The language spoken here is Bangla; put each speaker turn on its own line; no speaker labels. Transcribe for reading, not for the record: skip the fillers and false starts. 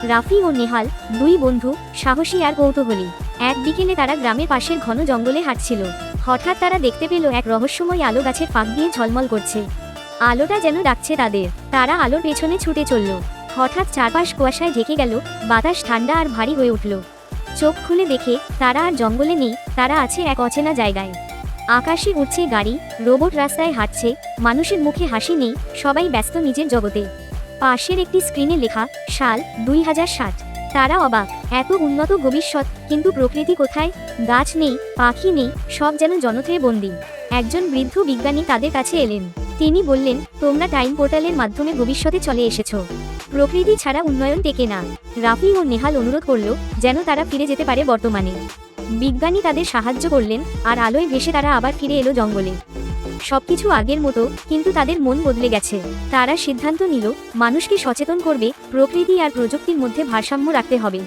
রাফি ও নেহাল, দুই বন্ধু, সাহসী আর কৌতূহলী। এক বিকেলে তারা গ্রামের পাশের ঘন জঙ্গলে হাঁটছিল। হঠাৎ তারা দেখতে পেল এক রহস্যময় আলো গাছের ফাঁক দিয়ে ঝলমল করছে। আলোটা যেন ডাকছে তাদের। তারা আলোর পেছনে ছুটে চলল। হঠাৎ চারপাশ কুয়াশায় ঢেকে গেল, বাতাস ঠান্ডা আর ভারী হয়ে উঠল। চোখ খুলে দেখে তারা আর জঙ্গলে নেই, তারা আছে এক অচেনা জায়গায়। আকাশে উড়ছে গাড়ি, রোবট রাস্তায় হাঁটছে, মানুষের মুখে হাসি নেই, সবাই ব্যস্ত নিজের জগতে। পাশের একটি স্ক্রিনে লেখা সাল 2060। তারা অবাক, এত উন্নত ভবিষ্যৎ, কিন্তু প্রকৃতি কোথায়? গাছ নেই, পাখি নেই, সব যেন যন্ত্রে বন্দী। একজন বৃদ্ধ বিজ্ঞানী তাদের কাছে এলেন। তিনি বললেন, তোমরা টাইম পোর্টালের মাধ্যমে ভবিষ্যতে চলে এসেছো। প্রকৃতি ছাড়া উন্নয়ন টেকে না। রাফি ও নেহাল অনুরোধ করল যেন তারা ফিরে যেতে পারে বর্তমানে। বিজ্ঞানী তাদের সাহায্য করলেন, আর আলোয় ভেসে তারা আবার ফিরে এলো জঙ্গলে। সবকিছু আগের মতো, কিন্তু তাদের মন বদলে গেছে। তারা সিদ্ধান্ত নিল মানুষকে সচেতন করবে, প্রকৃতি আর প্রযুক্তির মধ্যে ভারসাম্য রাখতে হবে।